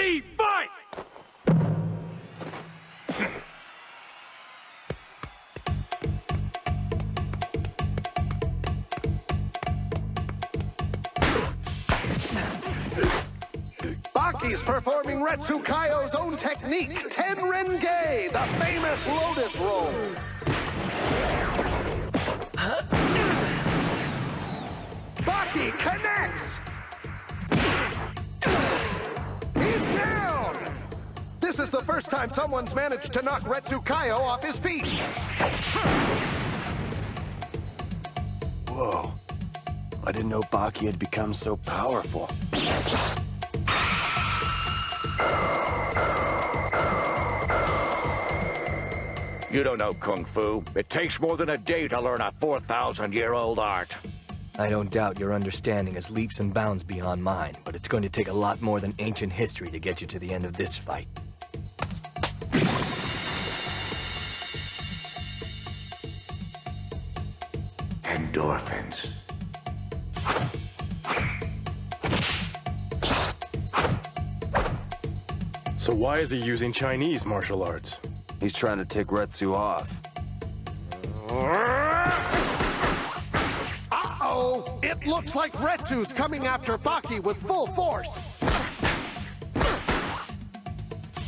Ready, fight! Baki's performing Restu Kaio's own technique, Ten Renge, the famous lotus roll. Baki connects! He's down! This is the first time someone's managed to knock Restu Kaio off his feet. Whoa. I didn't know Baki had become so powerful. You don't know Kung Fu. It takes more than a day to learn a 4,000-year-old art. I don't doubt your understanding is leaps and bounds beyond mine, but it's going to take a lot more than ancient history to get you to the end of this fight. Endorphins. So why is he using Chinese martial arts? He's trying to take Restu off. Uh-oh! It looks like Retsu's coming after Baki with full force.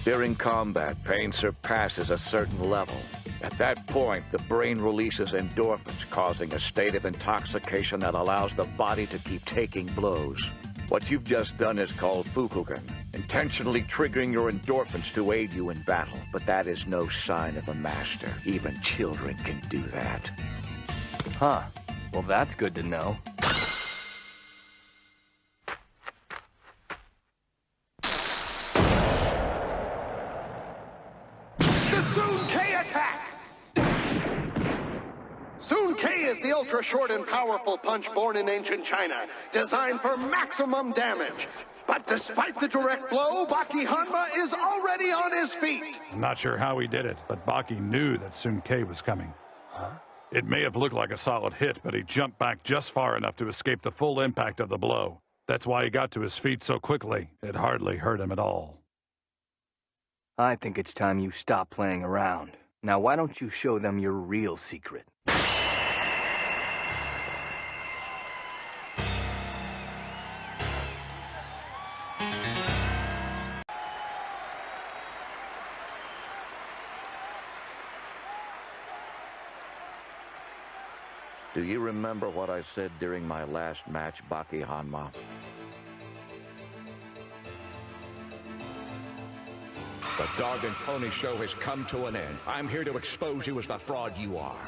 During combat, pain surpasses a certain level. At that point, the brain releases endorphins, causing a state of intoxication that allows the body to keep taking blows. What you've just done is called Fukugan, intentionally triggering your endorphins to aid you in battle. But that is no sign of a master. Even children can do that. Huh. Well, that's good to know. The Sun K attack! Sun K is the ultra-short and powerful punch born in ancient China, designed for maximum damage. But despite the direct blow, Baki Hanma is already on his feet. I'm not sure how he did it, but Baki knew that Sun K was coming. Huh? It may have looked like a solid hit, but he jumped back just far enough to escape the full impact of the blow. That's why he got to his feet so quickly. It hardly hurt him at all. I think it's time you stop playing around. Now, why don't you show them your real secret? Do you remember what I said during my last match, Baki Hanma? The dog and pony show has come to an end. I'm here to expose you as the fraud you are.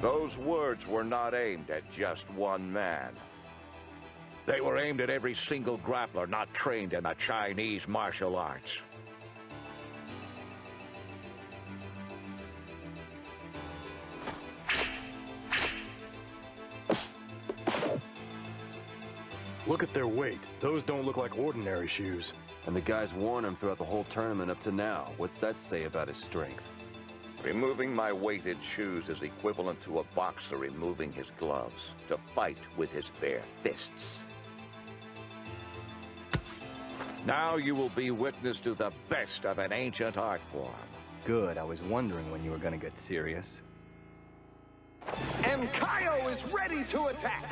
Those words were not aimed at just one man. They were aimed at every single grappler not trained in the Chinese martial arts. Look at their weight. Those don't look like ordinary shoes. And the guy's worn him throughout the whole tournament up to now. What's that say about his strength? Removing my weighted shoes is equivalent to a boxer removing his gloves to fight with his bare fists. Now you will be witness to the best of an ancient art form. Good, I was wondering when you were gonna get serious. And Kaio is ready to attack.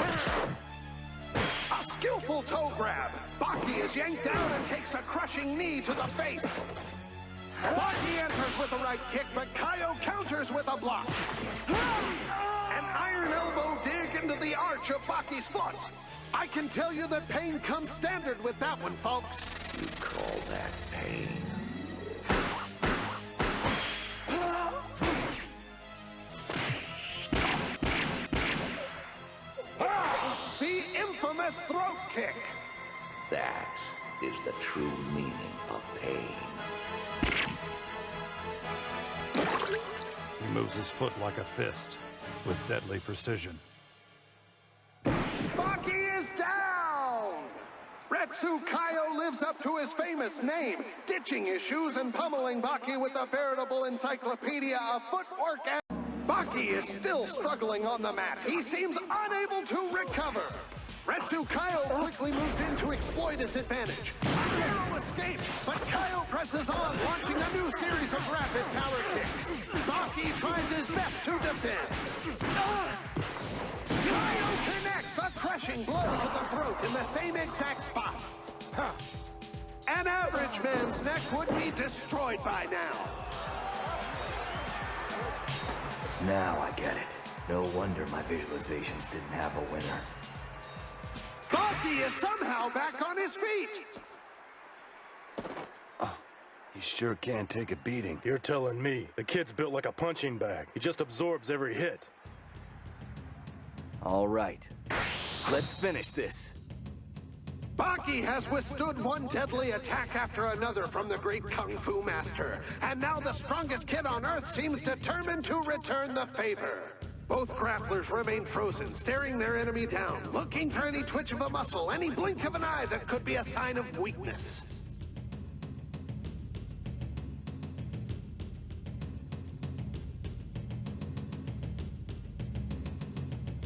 A skillful toe grab. Baki is yanked down and takes a crushing knee to the face. Baki answers with a right kick, but Kaio counters with a block. An iron elbow dig into the arch of Baki's foot. I can tell you that pain comes standard with that one, folks. You call that pain? The infamous throat kick. That is the true meaning of pain. He moves his foot like a fist, with deadly precision. Baki is down! Restu Kaio lives up to his famous name, ditching his shoes and pummeling Baki with a veritable encyclopedia of footwork and... Baki is still struggling on the mat. He seems unable to recover. Restu Kaio quickly moves in to exploit his advantage. A narrow escape, but Kaio presses on, launching a new series of rapid power kicks. Baki tries his best to defend. Kaio connects a crushing blow to the throat in the same exact spot. An average man's neck would be destroyed by now. Now I get it. No wonder my visualizations didn't have a winner. Baki is somehow back on his feet. He sure can take a beating. You're telling me. The kid's built like a punching bag. He just absorbs every hit. All right. Let's finish this. Baki has withstood one deadly attack after another from the great Kung Fu master. And now the strongest kid on Earth seems determined to return the favor. Both grapplers remain frozen, staring their enemy down, looking for any twitch of a muscle, any blink of an eye that could be a sign of weakness.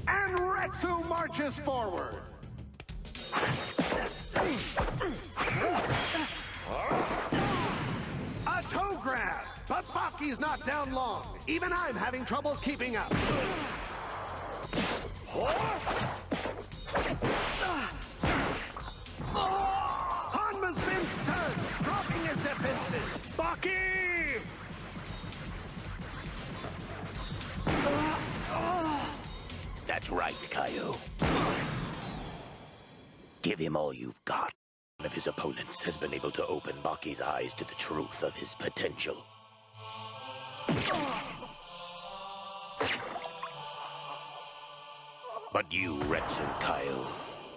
And Restu marches forward. A toe grab, but Baki's not down long. Even I'm having trouble keeping up. Hanma's been stunned, dropping his defenses. Baki! That's right, Kaio. Give him all you've got. One of his opponents has been able to open Baki's eyes to the truth of his potential. But you, Restu Kaio,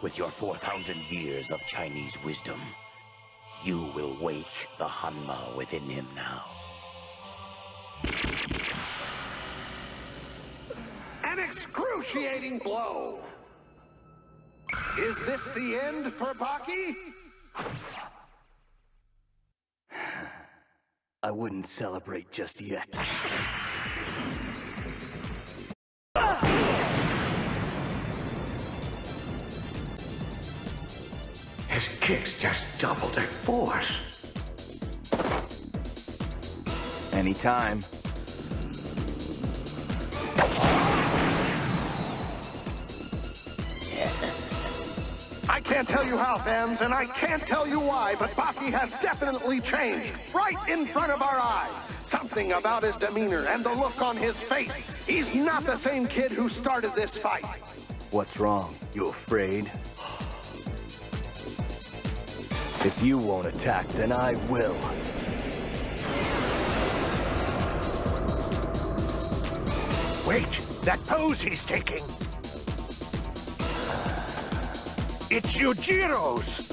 with your 4,000 years of Chinese wisdom, you will wake the Hanma within him now. An excruciating blow. Is this the end for Baki? I wouldn't celebrate just yet. His kicks just doubled their force. Anytime. I can't tell you how, fans, and I can't tell you why, but Baki has definitely changed, right in front of our eyes. Something about his demeanor and the look on his face. He's not the same kid who started this fight. What's wrong? You afraid? If you won't attack, then I will. Wait! That pose he's taking! It's Yujiro's!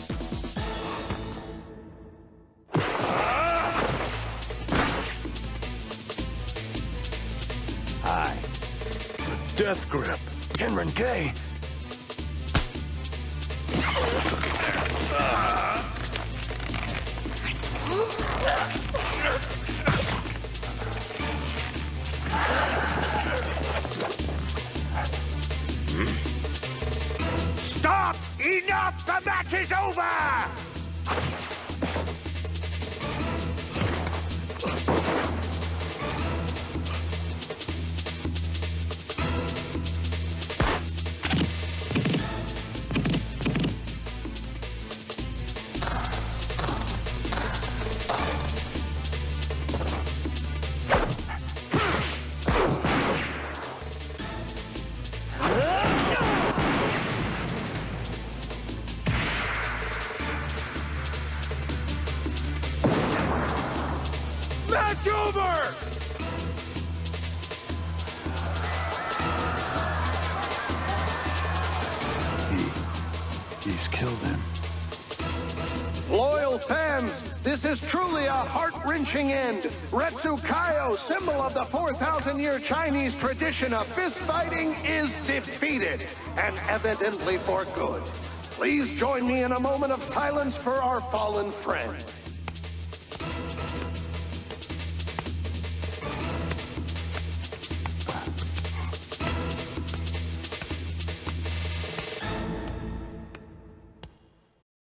Hi. Death grip. Tenrin-K. Stop! Enough! The match is over! Match over! He's killed him. Loyal fans, this is truly a heart-wrenching end. Restu Kaio, symbol of the 4,000-year Chinese tradition of fist-fighting, is defeated, and evidently for good. Please join me in a moment of silence for our fallen friend.